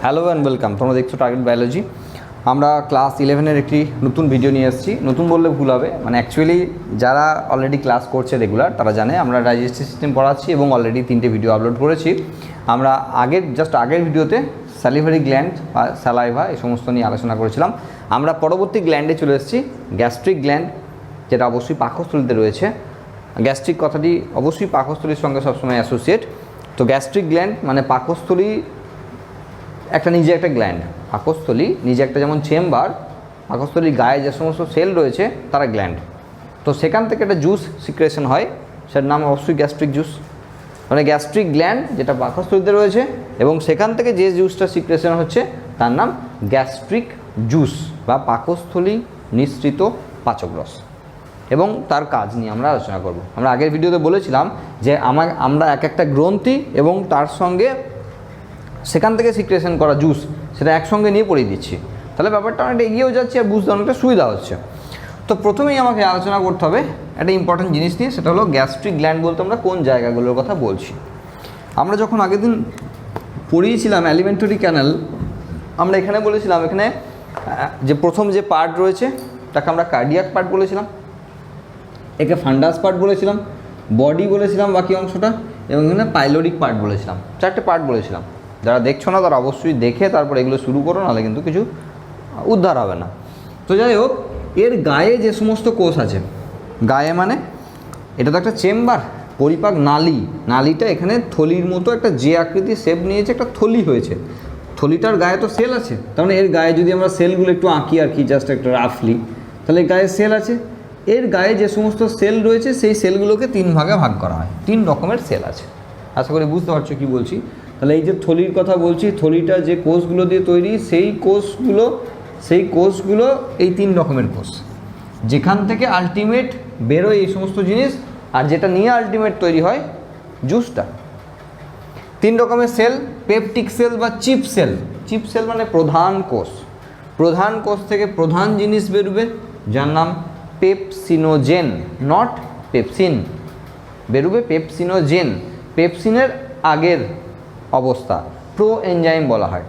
Hello and welcome. তোমরা দেখছো target biology. আমরা ক্লাস 11-এর একটি নতুন ভিডিও নিয়ে এসেছি। নতুন বললে ভুল হবে, মানে অ্যাকচুয়ালি যারা অলরেডি ক্লাস করছে রেগুলার তারা জানে আমরা ডাইজেস্টিভ সিস্টেম পড়াচ্ছি এবং অলরেডি 3টে ভিডিও আপলোড করেছি। আমরা আগের ভিডিওতে স্যালিভারি গ্ল্যান্ড বা স্যালাইভা এই সমস্ত নিয়ে আলোচনা করেছিলাম। আমরা পরবর্তী গ্ল্যান্ডে চলে এসেছি, গ্যাস্ট্রিক গ্ল্যান্ড, যেটা অবশ্যই পাকস্থলীতে রয়েছে। গ্যাস্ট্রিক কথাটি অবশ্যই পাকস্থলীর সঙ্গে সবসময় অ্যাসোসিয়েট। তো গ্যাস্ট্রিক গ্ল্যান্ড মানে পাকস্থলী নিজে একটা গ্ল্যান্ড। পাকস্থলী নিজে একটা যেমন চেম্বার, পাকস্থলীর গায়ে যে সমস্ত সেল রয়েছে তারা গ্ল্যান্ড। তো সেখান থেকে একটা জুস সিক্রেশন হয়, সেটার নাম অবশ্যই গ্যাস্ট্রিক জুস। মানে গ্যাস্ট্রিক গ্ল্যান্ড যেটা পাকস্থলীতে রয়েছে এবং সেখান থেকে যে জুসটা সিক্রেশন হচ্ছে তার নাম গ্যাস্ট্রিক জুস বা পাকস্থলী নিঃসৃত পাচক রস। এবং তার কাজ নিয়ে আমরা আলোচনা করব। আমরা আগের ভিডিওতে বলেছিলাম যে আমরা এক একটা গ্রন্থি এবং তার সঙ্গে সেখান থেকে সিক্রেশন করা জুস সেটা একসঙ্গে নিয়ে পড়িয়ে দিচ্ছি, তাহলে ব্যাপারটা অনেকটা এগিয়েও যাচ্ছে আর বুঝতে অনেকটা সুবিধা হচ্ছে। তো প্রথমেই আমাকে আলোচনা করতে হবে একটা ইম্পর্টেন্ট জিনিস নিয়ে, সেটা হলো গ্যাস্ট্রিক গ্ল্যান্ড বলতে আমরা কোন জায়গাগুলোর কথা বলছি। আমরা যখন আগের দিন পড়িয়েছিলাম অ্যালিমেন্টারি ক্যানাল, আমরা এখানে বলেছিলাম এখানে যে প্রথম যে পার্ট রয়েছে তাকে আমরা কার্ডিয়াক পার্ট বলেছিলাম, একে ফান্ডাস পার্ট বলেছিলাম, বডি বলেছিলাম বাকি অংশটা, এবং এখানে পাইলোরিক পার্ট বলেছিলাম। 4টে পার্ট বলেছিলাম। যারা দেখছো না তারা অবশ্যই দেখে তারপর এগুলো শুরু করো, নাহলে কিন্তু কিছু উদ্ধার হবে না। তো যাই হোক, এর গায়ে যে সমস্ত কোষ আছে, গায়ে মানে এটা তো একটা চেম্বার, পরিপাক নালীটা এখানে থলির মতো একটা যে আকৃতির শেপ নিয়েছে, একটা থলি হয়েছে। থলিটার গায়ে তো সেল আছে, তার মানে এর গায়ে যদি আমরা সেলগুলো একটু আঁকি আর কি, জাস্ট একটা রাফলি, তাহলে এর গায়ে সেল আছে। এর গায়ে যে সমস্ত সেল রয়েছে সেই সেলগুলোকে 3 ভাগে ভাগ করা হয়। 3 রকমের সেল আছে, আশা করি বুঝতে পারছো কী বলছি। তাহলে এই যে থলির কথা বলছি, থলিটা যে কোষগুলো দিয়ে তৈরি, সেই কোষগুলো এই 3 রকমের কোষ, যেখান থেকে আলটিমেট বেরোয় এই সমস্ত জিনিস, আর যেটা নিয়ে আলটিমেট তৈরি হয় জুসটা। 3 রকমের সেল, পেপটিক সেল বা চিপ সেল। চিপ সেল মানে প্রধান কোষ। প্রধান কোষ থেকে প্রধান জিনিস বেরোবে যার নাম পেপসিনোজেন, নট পেপসিন। বেরোবে পেপসিনোজেন। পেপসিনের আগের অবস্থা প্রো এনজাইম বলা হয়।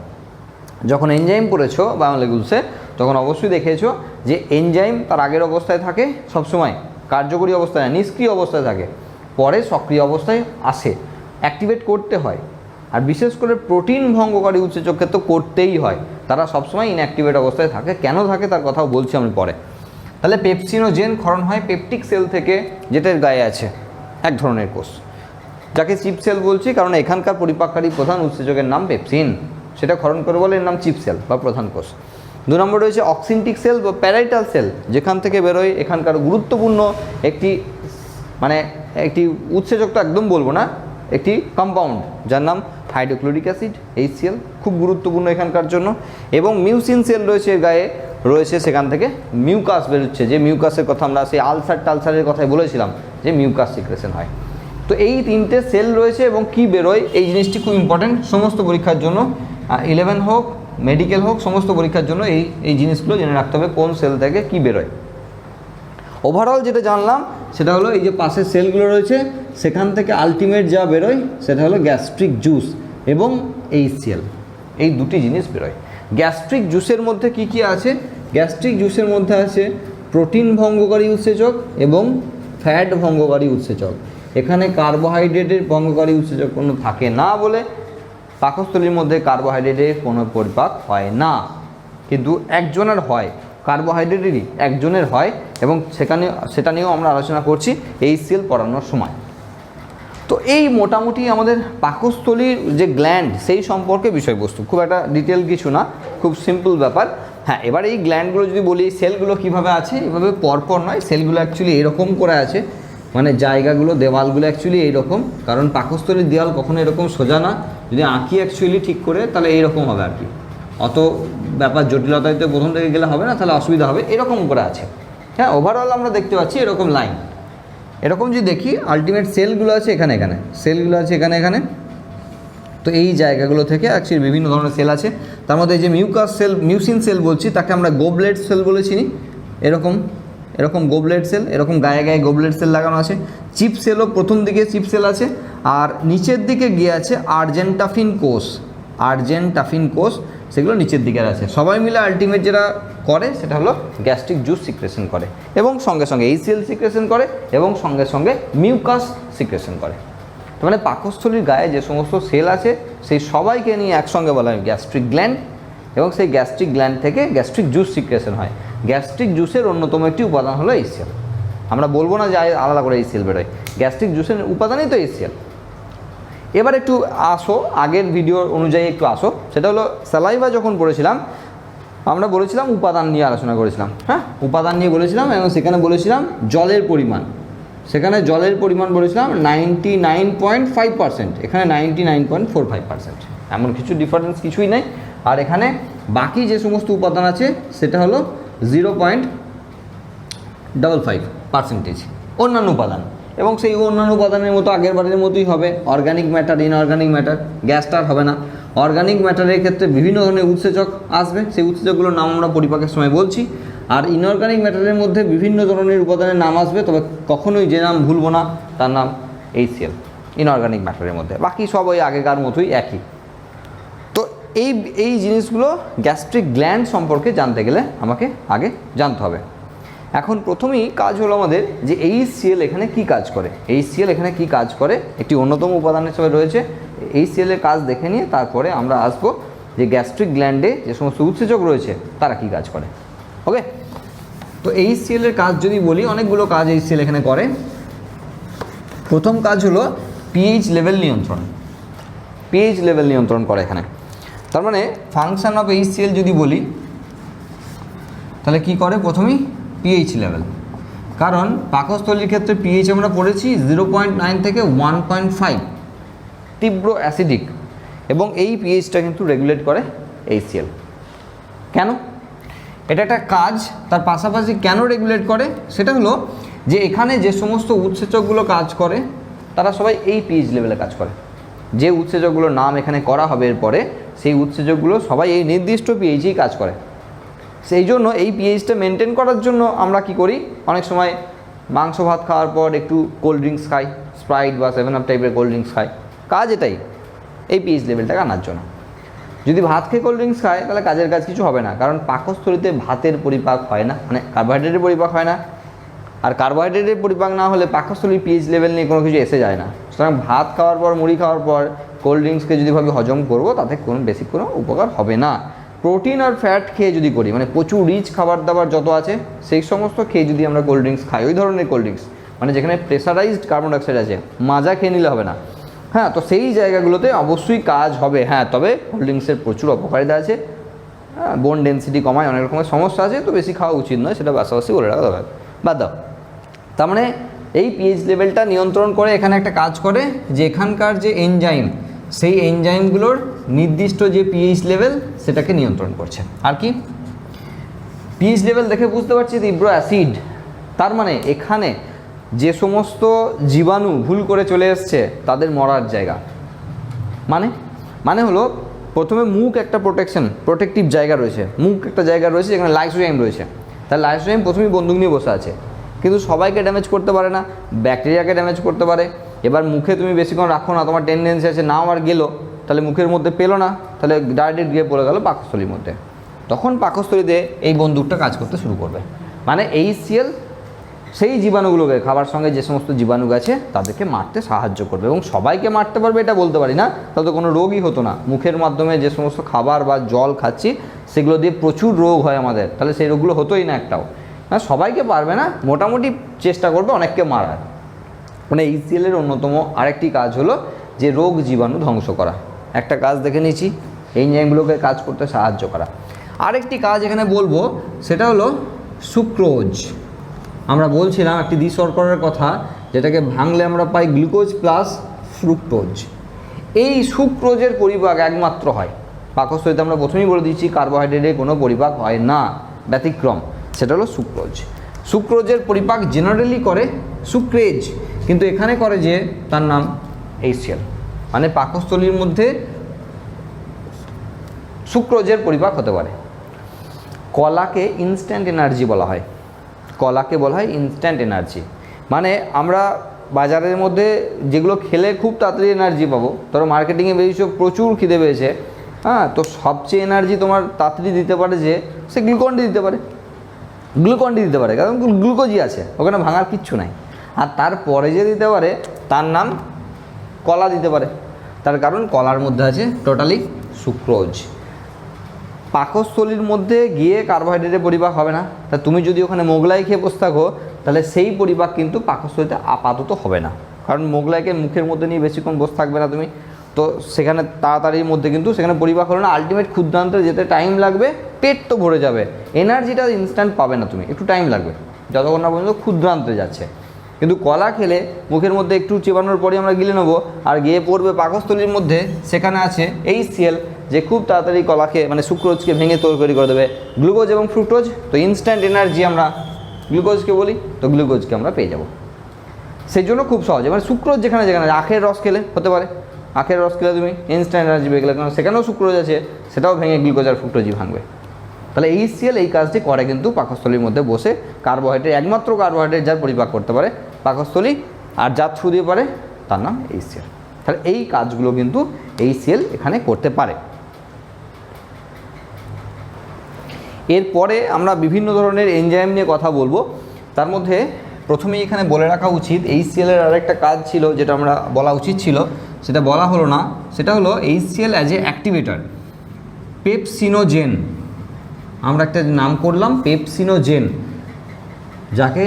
যখন এনজাইম পড়েছো বায়োমলিকুলসে তখন অবশ্যই দেখেছো যে এনজাইম তার আগের অবস্থায় থাকে সবসময়, কার্যকরী অবস্থায় না, নিষ্ক্রিয় অবস্থায় থাকে, পরে সক্রিয় অবস্থায় আসে, অ্যাক্টিভেট করতে হয়। আর বিশেষ করে প্রোটিন ভঙ্গকারী উৎসেচককে তো করতেই হয়, তারা সবসময় ইনঅ্যাক্টিভেট অবস্থায় থাকে। কেন থাকে তার কথাও বলছি আমি পরে। তাহলে পেপসিনোজেন ক্ষরণ হয় পেপটিক সেল থেকে, যেটার গায়ে আছে এক ধরনের কোষ, যাকে চিপ সেল বলছি কারণ এখানকার পরিপাককারী প্রধান উৎসেচকের নাম পেপসিন, সেটা ক্ষরণ করে বলে এর নাম চিপ সেল বা প্রধান কোষ। 2 নম্বর রয়েছে অক্সিনটিক সেল বা প্যারাইটাল সেল, যেখান থেকে বেরোয় এখানকার গুরুত্বপূর্ণ একটি উৎসেচক, তো একদম বলবো না, একটি কম্পাউন্ড যার নাম হাইড্রোক্লোরিক অ্যাসিড, HCl, খুব গুরুত্বপূর্ণ এখানকার জন্য। এবং মিউসিন সেল রয়েছে এর গায়ে, রয়েছে সেখান থেকে মিউকাস বেরোচ্ছে, যে মিউকাসের কথা আমরা সেই আলসারের কথাই বলেছিলাম যে মিউকাস সিক্রেশন হয়। তো এই 3টে সেল রয়েছে এবং কি বেরোয় এই জিনিসটি খুব ইম্পর্টেন্ট সমস্ত পরীক্ষার জন্য, 11 হোক মেডিকেল হোক, সমস্ত পরীক্ষার জন্য এই জিনিসগুলো জেনে রাখতে হবে কোন সেল থেকে কি বেরোয়। ওভারঅল যেটা জানলাম সেটা হলো এই যে পাশের সেলগুলো রয়েছে সেখান থেকে আলটিমেট যা বেরোয় সেটা হলো গ্যাস্ট্রিক জুস এবং HCl, এই 2টি জিনিস বেরোয়। গ্যাস্ট্রিক জুসের মধ্যে কি কি আছে? গ্যাস্ট্রিক জুসের মধ্যে আছে প্রোটিন ভঙ্গকারী উৎসেচক এবং ফ্যাট ভঙ্গকারী উৎসেচক। এখানে কার্বোহাইড্রেটের ভঙ্গকারী উৎসেচক কোনো থাকে না বলে পাকস্থলীর মধ্যে কার্বোহাইড্রেটের কোনো পরিপাক হয় না, কিন্তু একজনের হয়, কার্বোহাইড্রেটেরই একজনের হয়, এবং সেটা নিয়েও আমরা আলোচনা করছি HCl পড়ানোর সময়। তো এই মোটামুটি আমাদের পাকস্থলীর যে গ্ল্যান্ড সেই সম্পর্কে বিষয়বস্তু, খুব একটা ডিটেল কিছু না, খুব সিম্পল ব্যাপার। হ্যাঁ, এবার এই গ্ল্যান্ডগুলো যদি বলি, সেলগুলো কীভাবে আছে, এভাবে পরপর নয়, সেলগুলো অ্যাকচুয়ালি এরকম করে আছে, মানে জায়গাগুলো, দেওয়ালগুলো অ্যাকচুয়ালি এইরকম, কারণ পাকস্থলীর দেওয়াল কখনো এরকম সোজা না, যদি আঁকি অ্যাকচুয়ালি ঠিক করে তাহলে এইরকম হবে আর কি, অত ব্যাপার জটিলতাতে প্রথম থেকে গেলে হবে না, তাহলে অসুবিধা হবে, এরকম করে আছে। হ্যাঁ, ওভারঅল আমরা দেখতে পাচ্ছি এরকম লাইন, এরকম যদি দেখি আলটিমেট সেলগুলো আছে এখানে, সেলগুলো আছে এখানে। তো এই জায়গাগুলো থেকে অ্যাকচুয়ালি বিভিন্ন ধরনের সেল আছে। তার মধ্যে যে মিউকাস সেল, মিউসিন সেল বলছি, তাকে আমরা গোবলেট সেল বলে চিনি। এরকম গোবলেট সেল, এরকম গায়ে গোবলেট সেল লাগানো আছে। চিপ সেলও প্রথম দিকে চিপ সেল আছে, আর নিচের দিকে গিয়ে আছে আর্জেন্টাফিন কোষ। আর্জেন্টাফিন কোষ, সেগুলো নিচের দিকে আছে। সবাই মিলে আলটিমেট যেটা করে সেটা হলো গ্যাস্ট্রিক জুস সিক্রেশন করে এবং সঙ্গে সঙ্গে HCl সিক্রেশন করে এবং সঙ্গে সঙ্গে মিউকাস সিক্রেশন করে। তার মানে পাকস্থলীর গায়ে যে সমস্ত সেল আছে সেই সবাইকে নিয়ে একসঙ্গে বলা হয় গ্যাস্ট্রিক গ্ল্যান্ড, এবং সেই গ্যাস্ট্রিক গ্ল্যান্ড থেকে গ্যাস্ট্রিক জুস সিক্রেশন হয়। গ্যাস্ট্রিক জুসের অন্যতম একটি উপাদান হলো HCl। আমরা বলবো না যে আলাদা করে HCl বেরোয়, গ্যাস্ট্রিক জুসের উপাদানই তো HCl। এবার একটু আসো আগের ভিডিও অনুযায়ী একটু আসো, সেটা হলো স্যালাইভা যখন পড়েছিলাম আমরা বলেছিলাম উপাদান নিয়ে আলোচনা করেছিলাম, হ্যাঁ উপাদান নিয়ে বলেছিলাম, এবং সেখানে বলেছিলাম জলের পরিমাণ, সেখানে জলের পরিমাণ বলেছিলাম 99.5%, এখানে 99.45%, এমন কিছু ডিফারেন্স কিছুই নেই। আর এখানে বাকি যে সমস্ত উপাদান আছে সেটা হলো 0.55% অন্যান্য উপাদান, এবং সেই অন্যান্য উপাদানের মতো আগের বারের মতোই হবে, অর্গানিক ম্যাটার, ইনঅর্গানিক ম্যাটার, গ্যাসটার হবে না। অর্গানিক ম্যাটারের ক্ষেত্রে বিভিন্ন ধরনের উৎসেচক আসবে, সেই উৎসেচকগুলোর নাম আমরা পরিপাকের সময় বলছি। আর ইনঅর্গানিক ম্যাটারের মধ্যে বিভিন্ন ধরনের উপাদানের নাম আসবে, তবে কখনোই যে নাম ভুলবো না তার নাম HCl ইনঅর্গানিক ম্যাটারের মধ্যে, বাকি সব ওই আগেকার মতোই একই। তো এই জিনিসগুলো গ্যাস্ট্রিক গ্ল্যান্ড সম্পর্কে জানতে গেলে আমাকে আগে জানতে হবে। এখন প্রথমেই কাজ হলো আমাদের যে HCl এখানে কি কাজ করে, HCl এখানে কি কাজ করে, একটি অন্যতম উপাদান হিসেবে রয়েছে। HCl এর কাজ দেখে নিয়ে তারপরে আমরা আসবো যে গ্যাস্ট্রিক গ্ল্যান্ডে যে সমস্ত উৎসেচক রয়েছে তারা কি কাজ করে। ওকে, তো HCl এর কাজ যদি বলি, অনেকগুলো কাজ HCl এখানে করে। প্রথম কাজ হলো pH লেভেল নিয়ন্ত্রণ, pH লেভেল নিয়ন্ত্রণ করে এখানে। তার মানে ফাংশন অফ HCl যদি বলি তাহলে কি করে, প্রথমেই pH লেভেল, কারণ পাকস্থলীর ক্ষেত্রে pH আমরা পড়েছি 0.9 থেকে 1.5, তীব্র অ্যাসিডিক, এবং এই pHটা কিন্তু রেগুলেট করে HCl। কেন? এটা একটা কাজ, তার পাশাপাশি কেন রেগুলেট করে সেটা হলো যে এখানে যে সমস্ত উৎসেচকগুলো কাজ করে তারা সবাই এই pH লেভেলে কাজ করে। যে উৎসেচকগুলোর নাম এখানে করা হবে এরপরে, সেই উৎসেচকগুলো সবাই এই নির্দিষ্ট pH-এই কাজ করে। সেই জন্য এই pHটা মেনটেন করার জন্য আমরা কি করি, অনেক সময় মাংস ভাত খাওয়ার পর একটু কোল্ড ড্রিঙ্কস খাই, স্প্রাইট বা 7 আপ টাইপের কোল্ড ড্রিঙ্কস খাই, কাজ এটাই, এই pH লেভেলটাকে আনার জন্য। যদি ভাত খেয়ে কোল্ড ড্রিঙ্কস খায় তাহলে কাজের কাজ কিছু হবে না, কারণ পাকস্থলীতে ভাতের পরিপাক হয় না, মানে কার্বোহাইড্রেটের পরিপাক হয় না, আর কার্বোহাইড্রেটের পরিপাক না হলে পাকস্থলীর pH লেভেল নিয়ে কোনো কিছু এসে যায় না। সুতরাং ভাত খাওয়ার পর, মুড়ি খাওয়ার পর কোল্ড ড্রিঙ্কসকে যদি ভাবে হজম করবো তাতে কোনো বেশি কোনো উপকার হবে না। প্রোটিন আর ফ্যাট খেয়ে যদি করি, মানে প্রচুর রিচ খাবার দাবার যত আছে সেই সমস্ত খেয়ে যদি আমরা কোল্ড ড্রিঙ্কস খাই, ওই ধরনের কোল্ড ড্রিঙ্কস মানে যেখানে প্রেসারাইজড কার্বন ডাইঅক্সাইড আছে, মাজা খেয়ে নিলে হবে না, হ্যাঁ, তো সেই জায়গাগুলোতে অবশ্যই কাজ হবে। হ্যাঁ, তবে কোল্ড ড্রিঙ্কসের প্রচুর অপকারিতা আছে, হ্যাঁ, বোন ডেন্সিটি কমায়, অনেক রকমের সমস্যা আছে, তো বেশি খাওয়া উচিত নয়, সেটা পাশাপাশি বলে রাখা দরকার, বাদ দাও। তার মানে এই pH লেভেলটা নিয়ন্ত্রণ করে এখানে একটা কাজ করে যে এখানকার যে এনজাইম, সেই এনজাইমগুলোর নির্দিষ্ট যে pH লেভেল সেটাকে নিয়ন্ত্রণ করছে। আর কি pH লেভেল দেখে বুঝতে পারছি তীব্র অ্যাসিড, তার মানে এখানে যে সমস্ত জীবাণু ভুল করে চলে এসছে তাদের মরার জায়গা। মানে হলো প্রথমে মুখ একটা প্রোটেক্টিভ জায়গা রয়েছে, মুখ একটা জায়গা রয়েছে যেখানে লাইসোজাইম রয়েছে, তার লাইসোজাইম প্রথমেই বন্দুক নিয়ে বসে আছে, কিন্তু সবাইকে ড্যামেজ করতে পারে না, ব্যাকটেরিয়াকে ড্যামেজ করতে পারে। এবার মুখে তুমি বেশিক্ষণ রাখো না, তোমার টেন্ডেন্সি আছে নাও আর গেলো, তাহলে মুখের মধ্যে পেলো না, তাহলে ডাইরেক্ট গিয়ে পড়ে গেল পাকস্থলীর মধ্যে, তখন পাকস্থলীতে এই বন্দুকটা কাজ করতে শুরু করবে। মানে HCl সেই জীবাণুগুলোকে, খাবার সঙ্গে যে সমস্ত জীবাণু আছে তাদেরকে মারতে সাহায্য করবে, এবং সবাইকে মারতে পারবে এটা বলতে পারি না, তাতে কোনো রোগই হতো না। মুখের মাধ্যমে যে সমস্ত খাবার বা জল খাচ্ছি সেগুলো দিয়ে প্রচুর রোগ হয় আমাদের, তাহলে সেই রোগগুলো হতোই না একটাও। হ্যাঁ, সবাইকে পারবে না, মোটামুটি চেষ্টা করবে অনেককে মারার। মানে HCl এর অন্যতম আরেকটি কাজ হলো যে রোগ জীবাণু ধ্বংস করা। একটা কাজ দেখে নিয়েছি, এই এনজাইমগুলোকে কাজ করতে সাহায্য করা। আরেকটি কাজ এখানে বলবো সেটা হলো সুক্রোজ। আমরা বলছিলাম একটি দ্বিশর্করার কথা, যেটাকে ভাঙলে আমরা পাই গ্লুকোজ প্লাস ফ্রুক্টোজ। এই সুক্রোজের পরিপাক একমাত্র হয় পাকস্থলীতে, আমরা প্রথমেই বলে দিচ্ছি কার্বোহাইড্রেটের কোনো পরিপাক হয় না, ব্যতিক্রম, সেটা হলো সুক্রোজ। সুক্রোজের পরিপাক জেনারেলি করে সুক্রেজ, কিন্তু এখানে করে যে তার নাম HCl। মানে পাকস্থলীর মধ্যে সুক্রোজের পরিপাক হতে পারে। কলাকে ইনস্ট্যান্ট এনার্জি বলা হয়, কলাকে বলা হয় ইনস্ট্যান্ট এনার্জি। মানে আমরা বাজারের মধ্যে যেগুলো খেলে খুব তাড়াতাড়ি এনার্জি পাবো, ধরো মার্কেটিংয়ে বেরিয়েছে প্রচুর খিদে পেয়েছে, হ্যাঁ, তো সবচেয়ে এনার্জি তোমার তাড়াতাড়ি দিতে পারে যে সে গ্লুকন-ডি দিতে পারে, গ্লুকন-ডি দিতে পারে, কারণ গ্লুকোজই আছে ওখানে, ভাঙার কিচ্ছু নাই। আর তারপরে যে দিতে পারে তার নাম কলা দিতে পারে, তার কারণ কলার মধ্যে আছে টোটালি সুক্রোজ। পাকস্থলীর মধ্যে গিয়ে কার্বোহাইড্রেটের পরিপাক হবে না, তা তুমি যদি ওখানে মোগলাই খেয়ে বসে থাকো তাহলে সেই পরিপাক কিন্তু পাকস্থলীতে আপাতত হবে না, কারণ মোগলাইকে মুখের মধ্যে নিয়ে বেশিক্ষণ বসে থাকবে না তুমি, তো সেখানে তাড়াতাড়ির মধ্যে কিন্তু সেখানে পরিপাক হলো না, আলটিমেট ক্ষুদ্রান্তে যেতে টাইম লাগবে, পেট তো ভরে যাবে, এনার্জিটা ইনস্ট্যান্ট পাবে না তুমি, একটু টাইম লাগবে যতক্ষণ না পর্যন্ত ক্ষুদ্রান্তে যাচ্ছে। কিন্তু কলা খেলে মুখের মধ্যে একটু চেবানোর পরে আমরা গিলে নেবো, আর গিয়ে পড়বে পাকস্থলীর মধ্যে, সেখানে আছে HCl, যে খুব তাড়াতাড়ি কলাকে মানে সুক্রোজকে ভেঙে তৈরি করে দেবে গ্লুকোজ এবং ফ্রুক্টোজ, তো ইনস্ট্যান্ট এনার্জি আমরা গ্লুকোজকে বলি, তো গ্লুকোজকে আমরা পেয়ে যাব। সেই জন্য খুব সহজে মানে সুক্রোজ যেখানে যেখানে, আখের রস খেলে হতে পারে, আখের রস খেলে তুমি ইনস্ট্যান্ট এনার্জি পেয়ে গেলে, কারণ সেখানেও সুক্রোজ আছে, সেটাও ভেঙে গ্লুকোজ আর ফ্রুক্টোজই ভাঙবে। তাহলে HCl এই কাজটি করে কিন্তু পাকস্থলীর মধ্যে বসে, কার্বোহাইড্রেট, একমাত্র কার্বোহাইড্রেট যার পরিপাক করতে পারে পাকস্থলী, আর যার থ্রু দিয়ে পারে তার নাম HCl। তাহলে এই কাজগুলো কিন্তু HCl এখানে করতে পারে। এরপরে আমরা বিভিন্ন ধরনের এনজাইম নিয়ে কথা বলবো, তার মধ্যে প্রথমেই এখানে বলে রাখা উচিত HCl এর আরেকটা কাজ ছিল যেটা আমরা বলা উচিত ছিল, সেটা বলা হলো না, সেটা হলো HCl as a activator, pepsinogen, আমরা একটা নাম করলাম পেপসিনোজেন, যাকে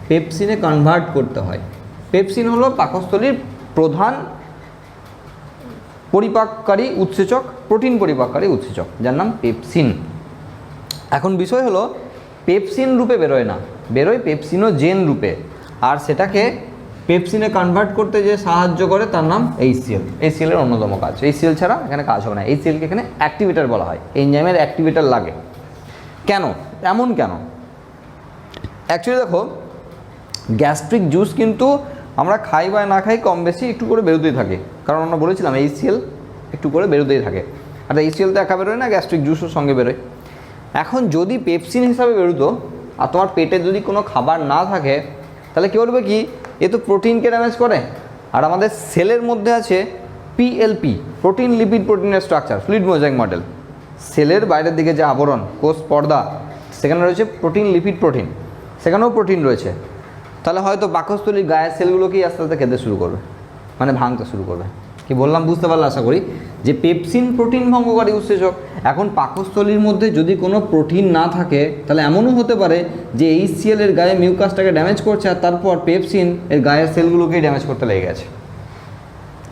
পেপসিনে কনভার্ট করতে হয়। পেপসিন হলো পাকস্থলীর প্রধান পরিপাককারী উৎসেচক, প্রোটিন পরিপাককারী উৎসেচক, যার নাম পেপসিন। এখন বিষয় হলো পেপসিন রূপে বেরোয় না, বেরোয় পেপসিনোজেন রূপে, আর সেটাকে পেপসিনে কনভার্ট করতে যে সাহায্য করে তার নাম HCl। HCl এর অন্যতম কাজ, HCl ছাড়া এখানে কাজ হবে না, HClকে এখানে অ্যাক্টিভেটর বলা হয়, এনজাইমের অ্যাক্টিভেটর লাগে। কেন এমন কেন? অ্যাকচুয়ালি দেখো, গ্যাস্ট্রিক জুস কিন্তু আমরা খাই বা না খাই কম বেশি একটু করে বেরোতেই থাকে, কারণ আমরা বলেছিলাম HCl একটু করে বেরোতেই থাকে, আর HCl তো একা বেরোয় না, গ্যাস্ট্রিক জুসও সঙ্গে বেরোয়। এখন যদি পেপসিন হিসাবে বেরোতো আর তোমার পেটে যদি কোনো খাবার না থাকে, তাহলে কী বলবে কি, এ তো প্রোটিনকে ড্যামেজ করে, আর আমাদের সেলের মধ্যে আছে PLP, প্রোটিন লিপিড প্রোটিনের স্ট্রাকচার, ফ্লুইড মোজাইক মডেল। সেলের বাইরের দিকে যে আবরণ, কোষ পর্দা, সেখানে রয়েছে প্রোটিন লিপিড প্রোটিন, সেখানেও প্রোটিন রয়েছে। তাহলে হয়তো পাকস্থলীর গায়ের সেলগুলোকেই আস্তে আস্তে খেতে শুরু করবে, মানে ভাঙতে শুরু করবে। কি বললাম বুঝতে পারলে আশা করি, যে পেপসিন প্রোটিন ভঙ্গকারী উৎসেচক। এখন পাকস্থলীর মধ্যে যদি কোনো প্রোটিন না থাকে, তাহলে এমনও হতে পারে যে HCl এর গায়ে মিউকাসটাকে ড্যামেজ করছে, আর তারপর পেপসিন এর গায়ের সেলগুলোকেই ড্যামেজ করতে লেগে গেছে।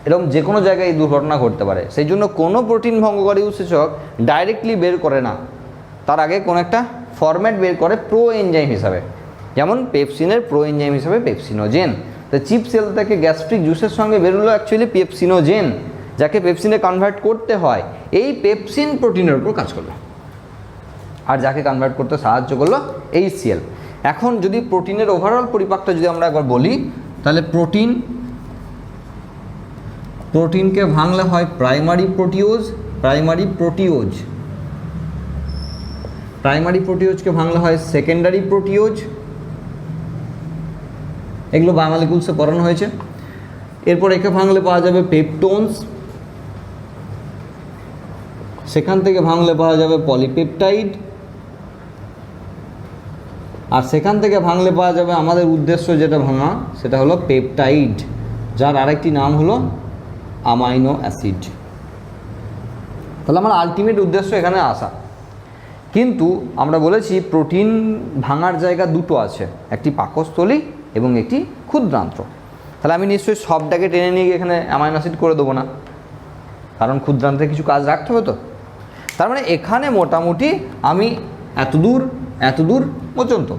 এরকম যে কোনো জায়গায় এই দুর্ঘটনা ঘটতে পারে। সেই জন্য কোনো প্রোটিন ভঙ্গকারী উৎসেচক ডাইরেক্টলি বের করে না, তার আগে কোনো একটা ফরম্যাট বের করে প্রো এনজাইম হিসাবে, যেমন পেপসিনের প্রো এনজাইম হিসাবে পেপসিনোজেন। তো চিপ সেল থেকে গ্যাস্ট্রিক জুসের সঙ্গে বেরোলো অ্যাকচুয়ালি পেপসিনোজেন, যাকে পেপসিনে কনভার্ট করতে হয়, এই পেপসিন প্রোটিনের উপর কাজ করলো, আর যাকে কনভার্ট করতে সাহায্য করলো HCl। এখন যদি প্রোটিনের ওভারঅল পরিপাকটা যদি আমরা একবার বলি, তাহলে প্রোটিনকে ভাঙলে হয় প্রাইমারি প্রোটিওজকে ভাঙলে হয় সেকেন্ডারি প্রোটিওজ, এগুলো বায়োমলিকুলসে পড়ানো হয়েছে। এরপর একে ভাঙলে পাওয়া যাবে পেপটোনস, সেখান থেকে ভাঙলে পাওয়া যাবে পলিপেপটাইড, আর সেখান থেকে ভাঙলে পাওয়া যাবে আমাদের উদ্দেশ্য যেটা ভাঙা, সেটা হলো পেপটাইড, যার আরেকটি নাম হলো অ্যামাইনো অ্যাসিড। তাহলে আমার আলটিমেট উদ্দেশ্য এখানে আসা। কিন্তু আমরা বলেছি প্রোটিন ভাঙার জায়গা দুটো আছে, একটি পাকস্থলী এবং একটি ক্ষুদ্রান্ত্র। তাহলে আমি নিশ্চয়ই সবটাকে টেনে নিয়ে গিয়ে এখানে অ্যামাইনো অ্যাসিড করে দেবো না, কারণ ক্ষুদ্রান্তে কিছু কাজ রাখতে হবে তো। তার মানে এখানে মোটামুটি আমি এতদূর পর্যন্ত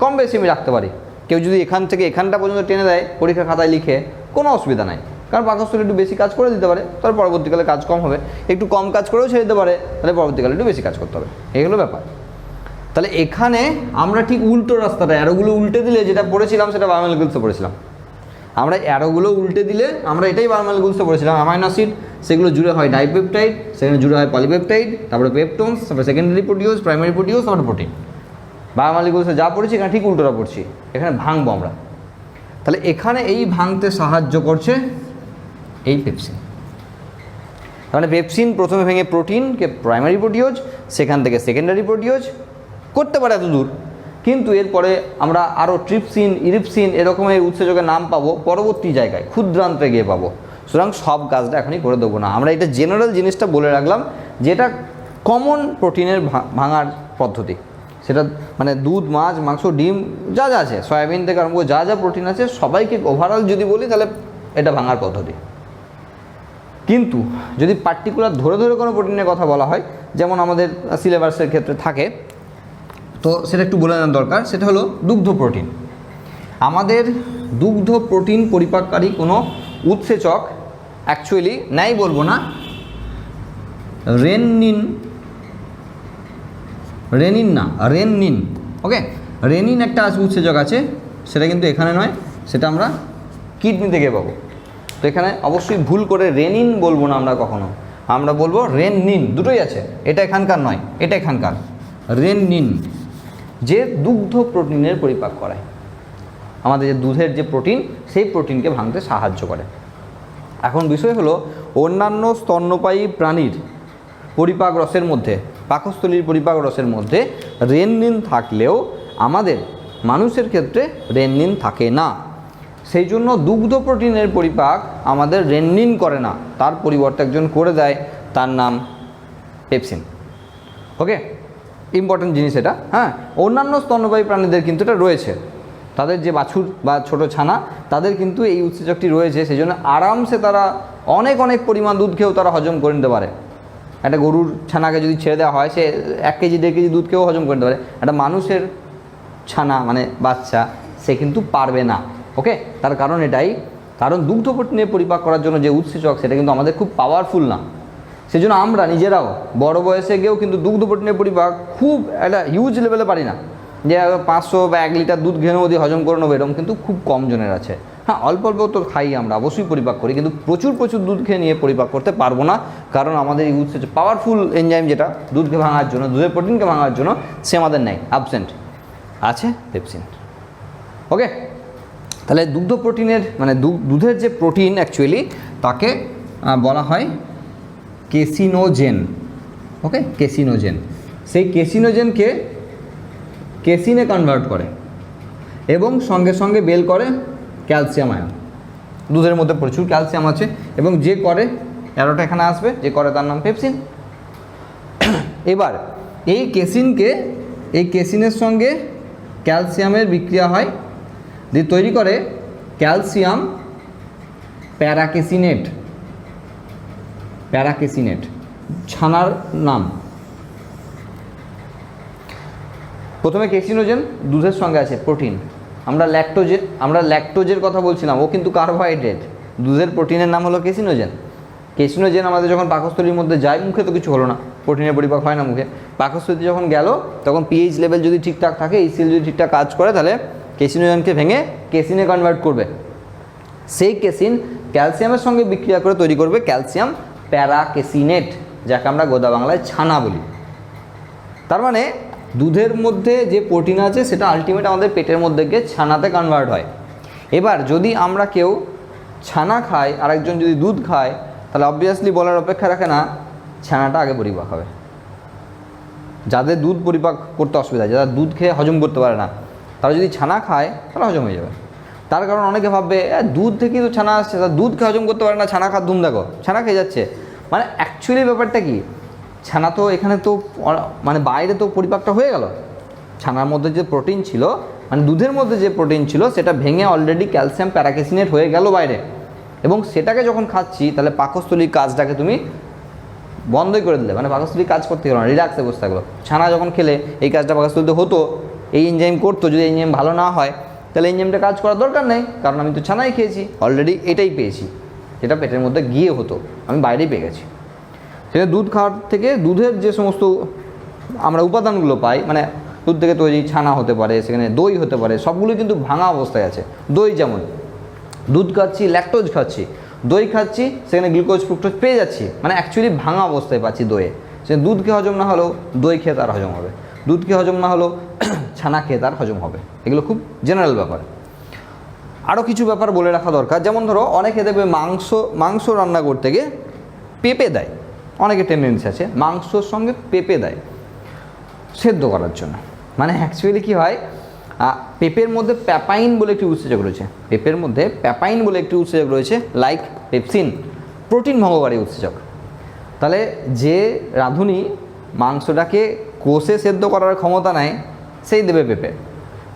কম বেশি আমি রাখতে পারি। কেউ যদি এখান থেকে এখানটা পর্যন্ত টেনে দেয় পরীক্ষা খাতায় লিখে, কোনো অসুবিধা নাই, কারণ পাকস্থলী একটু বেশি কাজ করে দিতে পারে, তাহলে পরবর্তীকালে কাজ কম হবে। একটু কম কাজ করেও ছেড়ে দিতে পারে, তাহলে পরবর্তীকালে একটু বেশি কাজ করতে হবে। এই হলো ব্যাপার। তাহলে এখানে আমরা ঠিক উল্টো রাস্তাটা, অ্যারোগুলো উল্টে দিলে যেটা পড়েছিলাম সেটা বায়োমলিকুলসে পড়েছিলাম। আমরা অ্যারোগুলো উল্টে দিলে আমরা এটাই বায়োমলিকুলসে পড়েছিলাম, অ্যামাইনো অ্যাসিড, সেগুলো জুড়ে হয় ডাইপেপটাইড, সেখানে জুড়ে হয় পলিপেপটাইড, তারপরে পেপটোনস, তারপরে সেকেন্ডারি প্রোটিওজ, প্রাইমারি প্রোটিওজ, তারপরে প্রোটিন। বায়োমলিকুলসে যা পড়েছি এখানে ঠিক উল্টোটা পড়ছি, এখানে ভাঙবো আমরা। তাহলে এখানে এই ভাঙতে সাহায্য করছে এই পেপসিন। মানে পেপসিন প্রথমে ভেঙে প্রোটিনকে প্রাইমারি প্রোটিওজ, সেখান থেকে সেকেন্ডারি প্রোটিওজ করতে পারে এত দূর, কিন্তু এরপরে আমরা আরও ট্রিপসিন, ইরিপসিন এরকমের উৎসেচকের নাম পাবো পরবর্তী জায়গায়, ক্ষুদ্রান্তে গিয়ে পাবো। সুতরাং সব কাজটা এখনই করে দেবো না, আমরা এটা জেনারেল জিনিসটা বলে রাখলাম, যেটা কমন প্রোটিনের ভাঙার পদ্ধতি। সেটা মানে দুধ, মাছ, মাংস, ডিম যা যা আছে, সয়াবিন থেকে আরম্ভ করে যা যা প্রোটিন আছে সবাইকে ওভারঅল যদি বলি তাহলে এটা ভাঙার পদ্ধতি। কিন্তু যদি পার্টিকুলার ধরে ধরে কোনো প্রোটিনের কথা বলা হয়, যেমন আমাদের সিলেবাসের ক্ষেত্রে থাকে, তো সেটা একটু বলে নেওয়ার দরকার। সেটা হলো দুগ্ধ প্রোটিন। আমাদের দুগ্ধ প্রোটিন পরিপাককারী কোনো উৎসেচক অ্যাকচুয়ালি নাই বলবো না, রেননিন। ওকে, রেনিন একটা উৎসেচক আছে, সেটা কিন্তু এখানে নয়, সেটা আমরা কিডনি থেকে পাবো। তো এখানে অবশ্যই ভুল করে রেনিন বলবো না আমরা কখনো, আমরা বলবো রেননিন, দুটোই আছে, এটা এখানকার নয়, এটা এখানকার। রেননিন যে দুগ্ধ প্রোটিনের পরিপাক করায়, আমাদের যে দুধের যে প্রোটিন, সেই প্রোটিনকে ভাঙতে সাহায্য করে। এখন বিষয় হলো অন্যান্য স্তন্যপায়ী প্রাণীর পরিপাক রসের মধ্যে, পাকস্থলীর পরিপাক রসের মধ্যে রেননিন থাকলেও আমাদের মানুষের ক্ষেত্রে রেননিন থাকে না। সেই জন্য দুগ্ধ প্রোটিনের পরিপাক আমাদের রেননিন করে না, তার পরিবর্তে একজন করে দেয়, তার নাম পেপসিন। ওকে, ইম্পর্টেন্ট জিনিস এটা। হ্যাঁ, অন্যান্য স্তন্যপায়ী প্রাণীদের কিন্তু এটা রয়েছে, তাদের যে বাছুর বা ছোট ছানা, তাদের কিন্তু এই উৎসেচকটি রয়েছে, সেই জন্য আরামসে তারা অনেক অনেক পরিমাণ দুধ খেয়েও তারা হজম করে নিতে পারে। একটা গরুর ছানাকে যদি ছেড়ে দেওয়া হয়, সে 1 কেজি 1.5 কেজি দুধ খেয়েও হজম করে নিতে পারে। একটা মানুষের ছানা মানে বাচ্চা, সে কিন্তু পারবে না। ওকে, তার কারণ এটাই, কারণ দুগ্ধ প্রোটিনের পরিপাক করার জন্য যে উৎসেচক, সেটা কিন্তু আমাদের খুব পাওয়ারফুল না। সেই জন্য আমরা নিজেরাও বড় বয়সে গিয়েও কিন্তু দুগ্ধ প্রোটিনের পরিপাক খুব একটা হিউজ লেভেলে পারি না, যে 500 বা 1 লিটার দুধ ঘেনে অবধি হজম করে নেবো, এরকম কিন্তু খুব কম জনের আছে। হ্যাঁ, অল্প অল্প তো খাই আমরা, অবশ্যই পরিপাক করি, কিন্তু প্রচুর প্রচুর দুধ খেয়ে নিয়ে পরিপাক করতে পারবো না, কারণ আমাদের এই উৎসেচক পাওয়ারফুল এনজাইম যেটা দুধকে ভাঙার জন্য, দুধের প্রোটিনকে ভাঙার জন্য, সে আমাদের নেই, অ্যাবসেন্ট আছে পেপসিন। ওকে, তাহলে দুগ্ধ প্রোটিনের মানে দুধের যে প্রোটিন অ্যাকচুয়ালি তাকে বলা হয় কেসিনোজেন। ওকে, কেসিনোজেন। সেই কেসিনোজেনকে কেসিনে কনভার্ট করে এবং সঙ্গে সঙ্গে বের করে ক্যালসিয়াম আয়ন। দুধের মধ্যে প্রচুর ক্যালসিয়াম আছে, এবং যে করে, অ্যারোটা এখানে আসবে, যে করে তার নাম পেপসিন। এবার এই কেসিনের সঙ্গে ক্যালসিয়ামের বিক্রিয়া হয়, দিয়ে তৈরি করে ক্যালসিয়াম প্যারাকেসিনেট, ছানার নাম। প্রথমে কেসিনোজেন দুধের সঙ্গে আছে প্রোটিন, আমরা ল্যাকটোজের কথা বলছিলাম, ও কিন্তু কার্বোহাইড্রেট। দুধের প্রোটিনের নাম হলো কেসিনোজেন আমাদের যখন পাকস্থলীর মধ্যে যায়, মুখে তো কিছু হলো না, প্রোটিনের পরিপাক হয় না মুখে, পাকস্থলীতে যখন গেল তখন পিএইচ লেভেল যদি ঠিকঠাক থাকে, এইচসিএল যদি ঠিকঠাক কাজ করে, তাহলে কেসিনোজেনকে ভেঙে কেসিনে কনভার্ট করবে। সেই কেসিন ক্যালসিয়ামের সঙ্গে বিক্রিয়া করে তৈরি করবে ক্যালসিয়াম প্যারাকেসিনেট, যাকে আমরা গোদা বাংলায় ছানা বলি। তার মানে দুধের মধ্যে যে প্রোটিন আছে সেটা আলটিমেট আমাদের পেটের মধ্যে গিয়ে ছানাতে কনভার্ট হয়। এবার যদি আমরা কেউ ছানা খাই, আরেকজন যদি দুধ খায়, তাহলে অবভিয়াসলি বলার অপেক্ষা রাখে না, ছানাটা আগে পরিপাক হবে। যাদের দুধ পরিপাক করতে অসুবিধা, যারা দুধ খেয়ে হজম করতে পারে না, তারা যদি ছানা খায় তাহলে হজম হয়ে যাবে। তার কারণ অনেকে ভাববে দুধ থেকেই তো ছানা আসছে, তারা দুধ খেয়ে হজম করতে পারে না, ছানা খাওয়ার ধুম দেখো, ছানা খেয়ে যাচ্ছে। মানে অ্যাকচুয়ালি ব্যাপারটা কি, ছানা তো এখানে তো মানে বাইরে তো পরিপাকটা হয়ে গেল, ছানার মধ্যে যে প্রোটিন ছিল, মানে দুধের মধ্যে যে প্রোটিন ছিল, সেটা ভেঙে অলরেডি ক্যালসিয়াম প্যারাকেসিনেট হয়ে গেল বাইরে, এবং সেটাকে যখন খাচ্ছি তাহলে পাকস্থলীর কাজটাকে তুমি বন্ধই করে দিলে, মানে পাকস্থলীর কাজ করতে গেলো না, রিল্যাক্সে বসে থাকলো। ছানা যখন খেলে এই কাজটা পাকস্থলীতে হতো, এই এনজাইম করতো, যদি এনজাইম ভালো না হয় তাহলে এনজাইমটা কাজ করার দরকার নেই, কারণ আমি তো ছানাই খেয়েছি, অলরেডি এটাই পেয়েছি, যেটা পেটের মধ্যে গিয়ে হতো, আমি বাইরেই পেয়ে গেছি। সেটা দুধ খাওয়ার থেকে দুধের যে সমস্ত আমরা উপাদানগুলো পাই, মানে দুধ থেকে তৈরি ছানা হতে পারে, সেখানে দই হতে পারে, সবগুলো কিন্তু ভাঙা অবস্থায় আছে। দই যেমন, দুধ খাচ্ছি, ল্যাকটোজ খাচ্ছি, দই খাচ্ছি, সেখানে গ্লুকোজ ফ্রুক্টোজ পেয়ে যাচ্ছি, মানে অ্যাকচুয়ালি ভাঙা অবস্থায় পাচ্ছি দইয়ে। সে দুধ খেয়ে হজম না হলেও দই খেয়ে তার হজম হবে, দুধ খেয়ে হজম না হলেও ছানা খেয়ে তার হজম হবে। এগুলো খুব জেনারেল ব্যাপার। আরও কিছু ব্যাপার বলে রাখা দরকার, যেমন ধরো অনেকে দেখবে মাংস রান্না করতে গিয়ে পেঁপে দেয়, অনেকের টেন্ডেন্সি আছে মাংসর সঙ্গে পেঁপে দেয় সেদ্ধ করার জন্য। মানে অ্যাকচুয়ালি কী হয়, পেঁপের মধ্যে প্যাপাইন বলে একটি উৎসেচক রয়েছে, পেঁপের মধ্যে প্যাপাইন বলে একটি উৎসেচক রয়েছে, লাইক পেপসিন, প্রোটিন ভঙ্গকারী উৎসেচক। তাহলে যে রাঁধুনি মাংসটাকে কষে সেদ্ধ করার ক্ষমতা নেয় সেই দেবে পেঁপে,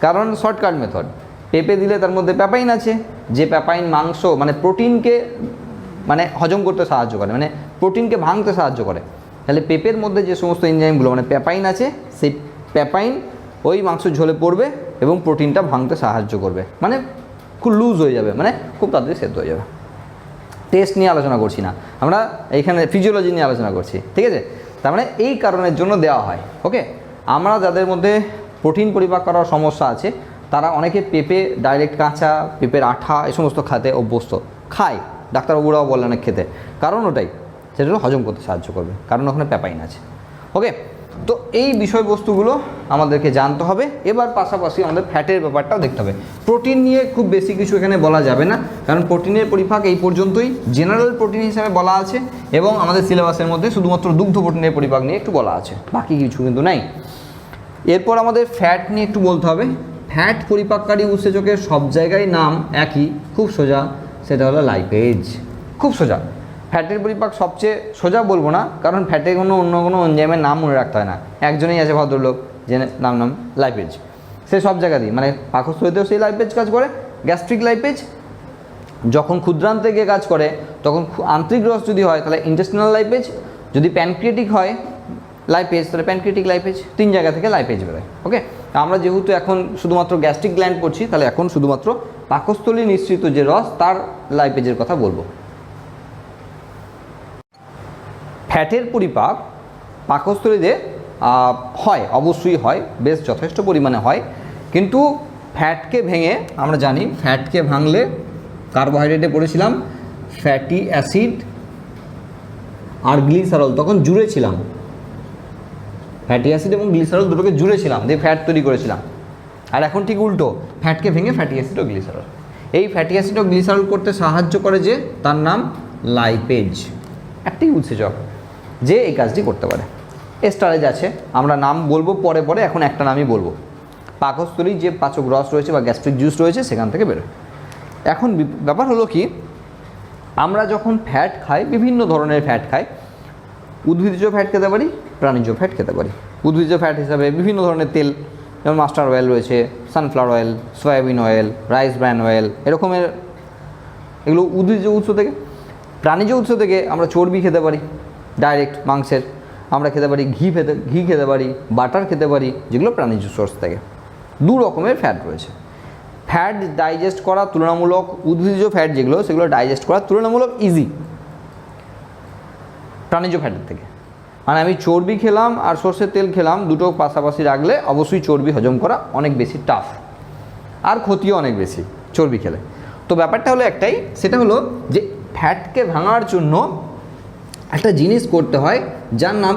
কারণ শর্টকাট মেথড। পেঁপে দিলে তার মধ্যে প্যাপাইন আছে, যে প্যাপাইন মাংস মানে প্রোটিনকে মানে হজম করতে সাহায্য করে, মানে প্রোটিনকে ভাঙতে সাহায্য করে। তাহলে পেঁপের মধ্যে যে সমস্ত এনজাইমগুলো মানে প্যাপাইন আছে, সেই প্যাপাইন ওই মাংসের ঝোলে পড়বে এবং প্রোটিনটা ভাঙতে সাহায্য করবে, মানে খুব লুজ হয়ে যাবে, মানে খুব তাড়াতাড়ি সেদ্ধ হয়ে যাবে। টেস্ট নিয়ে আলোচনা করছি না আমরা, এইখানে ফিজিওলজি নিয়ে আলোচনা করছি, ঠিক আছে? তার মানে এই কারণের জন্য দেওয়া হয়। ওকে, আমরা যাদের মধ্যে প্রোটিন পরিপাক করার সমস্যা আছে তারা অনেকে পেঁপে ডাইরেক্ট কাঁচা, পেঁপের আঠা এই সমস্ত খাতে অভ্যস্ত, খায়, ডাক্তারবাবুরাও বলে অনেক খেতে, কারণ ওটাই সেটা হজম করতে সাহায্য করবে, কারণ ওখানে প্যাপাইন আছে। ওকে, তো এই বিষয়বস্তুগুলো আমাদেরকে জানতে হবে। এবার পাশাপাশি আমাদের ফ্যাটের ব্যাপারটাও দেখতে হবে। প্রোটিন নিয়ে খুব বেশি কিছু এখানে বলা যাবে না, কারণ প্রোটিনের পরিপাক এই পর্যন্তই জেনারেল প্রোটিন হিসাবে বলা আছে, এবং আমাদের সিলেবাসের মধ্যে শুধুমাত্র দুগ্ধ প্রোটিনের পরিপাক নিয়ে একটু বলা আছে, বাকি কিছু কিন্তু নাই। এরপর আমাদের ফ্যাট নিয়ে একটু বলতে হবে। ফ্যাট পরিপাককারী উৎসেচকের সব জায়গায় নাম একই, খুব সোজা, সেটা হলো লাইপেজ। খুব সোজা, ফ্যাটের পরিপাক সবচেয়ে সোজা বলবো না, কারণ ফ্যাটে অন্য কোনো এনজাইমের নাম মনে রাখতে হয় না। একজনেই আছে ভদ্রলোক যে নাম লাইপেজ, সে সব জায়গাতেই মানে পাকস্থলীতেও সেই লাইপেজ কাজ করে। গ্যাস্ট্রিক লাইপেজ যখন ক্ষুদ্রান্তে গিয়ে কাজ করে, তখন আন্তরিক রস যদি হয় তাহলে ইন্টেস্টিনাল লাইপেজ, যদি প্যানক্রিয়েটিক হয় লাইপেজ তাহলে প্যানক্রিয়েটিক লাইপেজ, 3 জায়গা থেকে লাইপেজ বেরোয়। ওকে, আমরা যেহেতু এখন শুধুমাত্র গ্যাস্ট্রিক গ্ল্যান্ড করছি, তাহলে এখন শুধুমাত্র পাকস্থলী নিঃসৃত যে রস তার লাইপেজের কথা বলবো। ফ্যাটের পরিপাক পাকস্থলীতে হয়, অবশ্যই হয়, বেশ যথেষ্ট পরিমাণে হয়, কিন্তু ফ্যাটকে ভেঙে আমরা জানি ফ্যাটকে ভাঙলে কার্বোহাইড্রেটে পড়েছিলাম ফ্যাটি অ্যাসিড আর গ্লিসারল, তখন জুড়ে ছিলাম, ফ্যাটি অ্যাসিড এবং গ্লিসারল দুটোকে জুড়েছিলাম দিয়ে ফ্যাট তৈরি করেছিলাম। আর এখন ঠিক উল্টো, ফ্যাটকে ভেঙে ফ্যাটি অ্যাসিড ও গ্লিসারল, এই ফ্যাটি অ্যাসিড ও গ্লিসারল করতে সাহায্য করে যে, তার নাম লাইপেজ, একটি উৎসেচক যে এই কাজটি করতে পারে। এস্টারেজ আছে, আমরা নাম বলবো পরে পরে, এখন একটা নামই বলবো। পাকস্থলী যে পাচক রস রয়েছে বা গ্যাস্ট্রিক জুস রয়েছে সেখান থেকে বেরোয়। এখন ব্যাপার হলো কি, আমরা যখন ফ্যাট খাই, বিভিন্ন ধরনের ফ্যাট খাই, উদ্ভিজ্জ ফ্যাট খেতে পারি, প্রাণীজ ফ্যাট খেতে পারি। উদ্ভিজ্জ ফ্যাট হিসাবে বিভিন্ন ধরনের তেল, যেমন মাস্টার্ড অয়েল রয়েছে, sunflower oil, soybean oil, rice bran oil, এরকমের, এগুলো উদ্ভিজ্জ উৎস থেকে। প্রাণীজ উৎস থেকে আমরা চর্বি খেতে পারি ডাইরেক্ট মাংসের, আমরা খেতে পারি ঘি খেতে পারি, বাটার খেতে পারি, যেগুলো প্রাণীজ সোর্স থেকে। 2 রকমের ফ্যাট রয়েছে। ফ্যাট ডাইজেস্ট করা তুলনামূলক, উদ্ভিজ্জ ফ্যাট যেগুলো সেগুলো ডাইজেস্ট করা তুলনামূলক ইজি প্রাণীজ ফ্যাটের থেকে। মানে আমি চর্বি খেলাম আর সর্ষের তেল খেলাম, দুটো পাশাপাশি রাখলে অবশ্যই চর্বি হজম করা অনেক বেশি টাফ, আর ক্ষতিও অনেক বেশি চর্বি খেলে। তো ব্যাপারটা হলো একটাই, সেটা হলো যে ফ্যাটকে ভাঙার জন্য একটা জিনিস করতে হয় যার নাম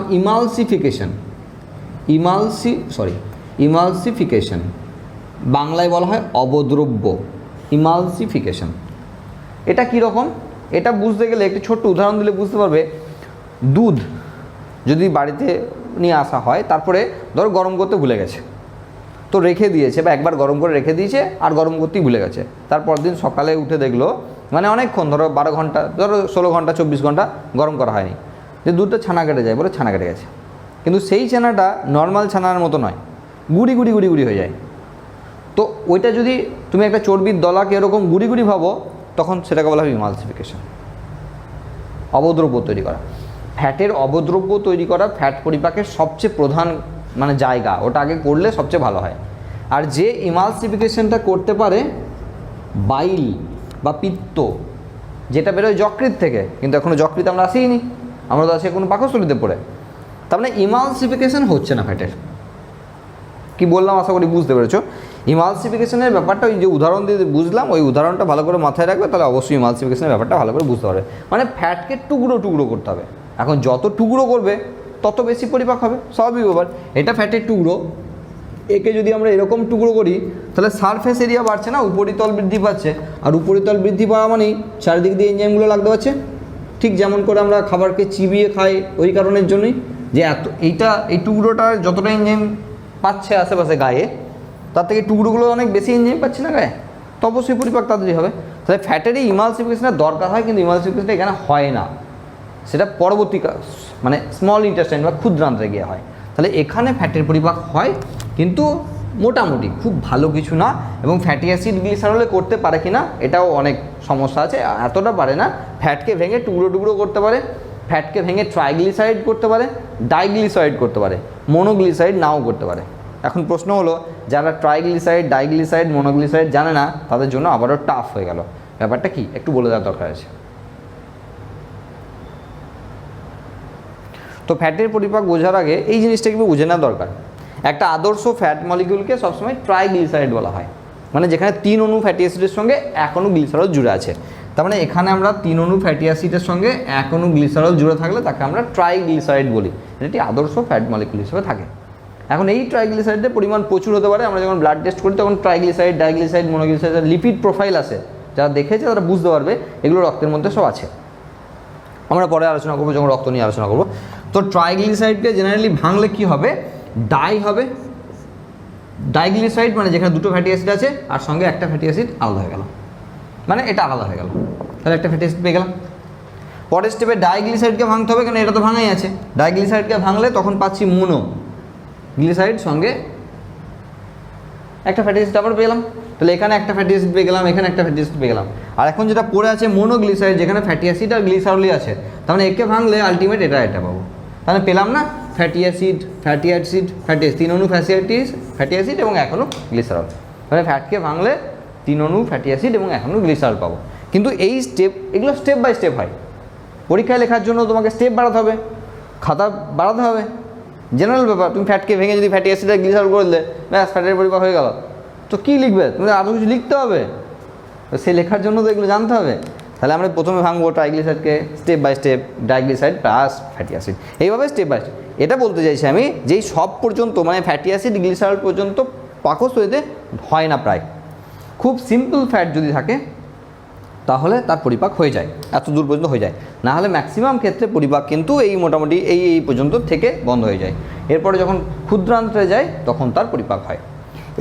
ইমালসিফিকেশন, বাংলায় বলা হয় অবদ্রব্য, ইমালসিফিকেশন। এটা কীরকম, এটা বুঝতে গেলে একটি ছোট্ট উদাহরণ দিলে বুঝতে পারবে। দুধ যদি বাড়িতে নিয়ে আসা হয়, তারপরে ধরো গরম করতে ভুলে গেছে, তো রেখে দিয়েছে, বা একবার গরম করে রেখে দিয়েছে আর গরম করতেই ভুলে গেছে, তারপর দিন সকালে উঠে দেখলো, মানে অনেকক্ষণ, ধরো 12 ঘন্টা, ধরো 16 ঘন্টা 24 ঘন্টা গরম করা হয়নি, যে দুধটা ছানা কেটে যায়, বলে ছানা কেটে গেছে, কিন্তু সেই ছানাটা নর্মাল ছানার মতো নয়, গুড়ি গুড়ি গুড়ি গুড়ি হয়ে যায়। তো ওইটা যদি তুমি একটা চর্বির দলাকে এরকম গুড়ি গুড়ি ভাবো, তখন সেটাকে বলা হয় ইমালসিফিকেশন, অবদ্রব্য তৈরি করা। ফ্যাটের অবদ্রব্য তৈরি করা ফ্যাট পরিপাকের সবচেয়ে প্রধান মানে জায়গা, ওটা আগে করলে সবচেয়ে ভালো হয়। আর যে ইমালসিফিকেশনটা করতে পারে, বাইল বা পিত্ত, যেটা বেরোয় যকৃৎ থেকে, কিন্তু এখনও যকৃৎ আমরা আসিনি, আমরা তো আছি কোনো পাকস্থলীতে পড়ে, তার মানে ইমালসিফিকেশন হচ্ছে না ফ্যাটের। কি বললাম আশা করি বুঝতে পেরেছো। ইমালসিফিকেশনের ব্যাপারটা ওই যে উদাহরণ দিয়ে বুঝলাম, ওই উদাহরণটা ভালো করে মাথায় রাখবে, তাহলে অবশ্যই ইমালসিফিকেশনের ব্যাপারটা ভালো করে বুঝতে পারবে। মানে ফ্যাটকে টুকরো টুকরো করতে হবে, এখন যত টুকরো করবে তত বেশি পরিপাক হবে, স্বাভাবিক ব্যাপার। এটা ফ্যাটের টুকরো, একে যদি আমরা এরকম টুকরো করি তাহলে সারফেস এরিয়া বাড়ছে না, উপরিতল বৃদ্ধি পাচ্ছে, আর উপরিতল বৃদ্ধি পাওয়া মানেই চারিদিক দিয়ে এনজাইমগুলো লাগতে পারছে, ঠিক যেমন করে আমরা খাবারকে চিবিয়ে খাই ওই কারণের জন্যই, যে এই টুকরোটার যতটা এনজাইম পাচ্ছে আশেপাশে গায়ে, তার থেকে টুকরোগুলো অনেক বেশি এনজাইম পাচ্ছে না গায়ে, তো অবশ্যই পরিপাক তাড়াতাড়ি হবে। তাহলে ফ্যাটেরই ইমালসিফিকেশনের দরকার হয়, কিন্তু ইমালসিফিকেশনটা এখানে হয় না, সেটা পরবর্তী মানে স্মল ইন্টেস্টাইন বা ক্ষুদ্রান্তে গিয়ে হয়। তাহলে এখানে ফ্যাটের পরিপাক হয়, কিন্তু মোটামুটি খুব ভালো কিছু না। এবং ফ্যাটি অ্যাসিড গ্লিসারলে করতে পারে কি না এটাও অনেক সমস্যা আছে, এতটা পারে না। ফ্যাটকে ভেঙে টুকরো টুকরো করতে পারে, ফ্যাটকে ভেঙে ট্রাইগ্লিসারাইড করতে পারে, ডাইগ্লিসারাইড করতে পারে, মনোগ্লিসারাইড নাও করতে পারে। এখন প্রশ্ন হলো, যারা ট্রাইগ্লিসারাইড, ডাইগ্লিসারাইড, মনোগ্লিসারাইড জানে না তাদের জন্য আবারও টাফ হয়ে গেল। ব্যাপারটা কি একটু বলে দেওয়ার দরকার আছে। তো ফ্যাটের পরিপাক বোঝার আগে এই জিনিসটা কিন্তু বুঝে নেওয়া দরকার। একটা আদর্শ ফ্যাট মলিকিউলকে সবসময় ট্রাইগ্লিসারাইড বলা হয়, মানে যেখানে 3 অণু ফ্যাটি অ্যাসিডের সঙ্গে 1 অণু গ্লিসারল জুড়ে আছে। তার মানে এখানে আমরা 3 অণু ফ্যাটি অ্যাসিডের সঙ্গে 1 অণু গ্লিসারল জুড়ে থাকলে তাকে আমরা ট্রাইগ্লিসারাইড বলি। এটি আদর্শ ফ্যাট মলিকিউল হিসেবে থাকে। এখন এই ট্রাইগ্লিসারাইডের পরিমাণ প্রচুর হতে পারে। আমরা যখন ব্লাড টেস্ট করি তখন triglyceride, diglyceride, monoglyceride lipid profile আছে, যারা দেখেছে তারা বুঝতে পারবে এগুলো রক্তের মধ্যে সব আছে। আমরা পরে আলোচনা করবো যখন রক্ত নিয়ে আলোচনা করবো। তো ট্রাইগ্লিসারাইডকে জেনারেলি ভাঙলে কি হবে, ডাই হবে। ডাইগ্লিসারাইড মানে যেখানে 2টো ফ্যাটি অ্যাসিড আছে আর সঙ্গে একটা ফ্যাটি অ্যাসিড আলাদা হয়ে গেল, মানে এটা আলাদা হয়ে গেল, তাহলে একটা ফ্যাটি অ্যাসিড পেয়ে গেলাম। পরের স্টেপে ডাইগ্লিসারাইডকে ভাঙতে হবে, কারণ এটা তো ভাঙাই আছে। ডাইগ্লিসারাইডকে ভাঙলে তখন পাচ্ছি মোনোগ্লিসারাইড, সঙ্গে একটা ফ্যাটি অ্যাসিড আবার পেলাম। তাহলে এখানে একটা ফ্যাটি অ্যাসিড পেয়ে গেলাম, এখানে একটা ফ্যাটি অ্যাসিড পেয়ে গেলাম। আর এখন যেটা পড়ে আছে মোনোগ্লিসারাইড, যেখানে ফ্যাটি অ্যাসিড আর গ্লিসারলই আছে, তার মানে একে ভাঙলে আলটিমেট এটা পাবো। তাহলে পেলাম না fatty acid, fatty acid, fatty acid, 3 অণু ফ্যাটি অ্যাসিড এবং 1 অণু গ্লিসারল। মানে ফ্যাটকে ভাঙলে 3 অণু ফ্যাটি অ্যাসিড এবং 1 অণু গ্লিসারল পাবো। কিন্তু এই এগুলো স্টেপ বাই স্টেপ হয়। পরীক্ষায় লেখার জন্য তোমাকে স্টেপ বাড়াতে হবে, খাতা বাড়াতে হবে, জেনারেল ব্যাপার। তুমি ফ্যাটকে ভেঙে যদি ফ্যাটি অ্যাসিড আর গ্লিসারল করে দিলে ব্যাস ফ্যাটের পরিপাক হয়ে গেল, তো কী লিখবে তুমি? আরও কিছু লিখতে হবে, তো সেই লেখার জন্য তো এগুলো জানতে হবে। তাহলে আমরা প্রথমে ভাঙবো ট্রাইগ্লিসারাইডকে step by step, diglyceride plus fatty acid, এইভাবে স্টেপ বাই স্টেপ। এটা বলতে চাইছি আমি, যেই সব পর্যন্ত মানে ফ্যাটি অ্যাসিড গ্লিসারল পর্যন্ত পাকস্থলীতে হয় না, প্রায় খুব সিম্পল ফ্যাট যদি থাকে তাহলে তার পরিপাক হয়ে যায়, এত দূর পর্যন্ত হয়ে যায়। না হলে ম্যাক্সিমাম ক্ষেত্রে পরিপাক কিন্তু এই মোটামুটি এই পর্যন্ত থেকে বন্ধ হয়ে যায়। এরপরে যখন ক্ষুদ্রান্তে যায় তখন তার পরিপাক হয়।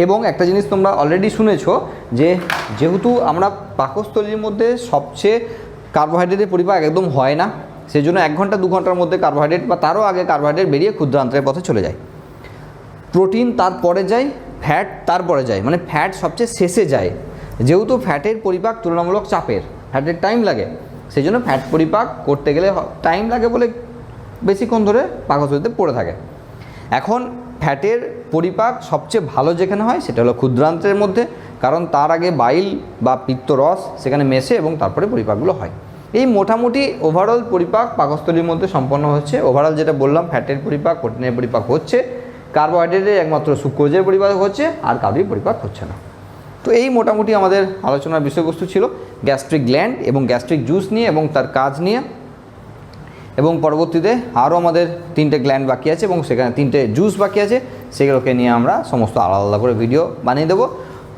এবং একটা জিনিস তোমরা অলরেডি শুনেছো যে যেহেতু আমরা পাকস্থলীর মধ্যে সবচেয়ে কার্বোহাইড্রেটের পরিপাক একদম হয় না, সেই জন্য 1 ঘন্টা 2 ঘন্টার মধ্যে কার্বোহাইড্রেট বা তারও আগে কার্বোহাইড্রেট বেরিয়ে ক্ষুদ্রান্তের পথে চলে যায়। প্রোটিন তারপরে যায়, ফ্যাট তারপরে যায়, মানে ফ্যাট সবচেয়ে শেষে যায়। যেহেতু ফ্যাটের পরিপাক তুলনামূলক চাপের, ফ্যাটের টাইম লাগে, সেই জন্য ফ্যাট পরিপাক করতে গেলে টাইম লাগে বলে বেশিক্ষণ ধরে পাকস্থলীতে পড়ে থাকে। এখন ফ্যাটের পরিপাক সবচেয়ে ভালো যেখানে হয় সেটা হলো ক্ষুদ্রান্তের মধ্যে, কারণ তার আগে বাইল বা পিত্তরস সেখানে মেশে এবং তারপরে পরিপাকগুলো হয়। এই মোটামুটি ওভারঅল পরিপাক পাকস্থলীর মধ্যে সম্পন্ন হচ্ছে। ওভারঅল যেটা বললাম, ফ্যাটের পরিপাক, প্রোটিনের পরিপাক হচ্ছে, কার্বোহাইড্রেটের একমাত্র সুক্রোজের পরিপাক হচ্ছে, আর কারোরই পরিপাক হচ্ছে না। তো এই মোটামুটি আমাদের আলোচনার বিষয়বস্তু ছিল গ্যাস্ট্রিক গ্ল্যান্ড এবং গ্যাস্ট্রিক জুস নিয়ে এবং তার কাজ নিয়ে। এবং পরবর্তীতে আরও আমাদের 3টে গ্ল্যান্ড বাকি আছে এবং সেখানে 3টে জুস বাকি আছে, সেগুলোকে নিয়ে আমরা সমস্ত আলাদা আলাদা করে ভিডিও বানিয়ে দেবো।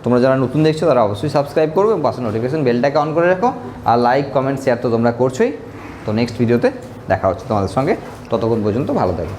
তোমরা যারা নতুন দেখছো তারা অবশ্যই সাবস্ক্রাইব করবে এবং পাশে নোটিফিকেশন বেলটাকে অন করে রাখো। আর লাইক, কমেন্ট, শেয়ার তো তোমরা করছোই। তো নেক্সট ভিডিওতে দেখা হচ্ছে তোমাদের সঙ্গে, ততক্ষণ পর্যন্ত ভালো থাকো।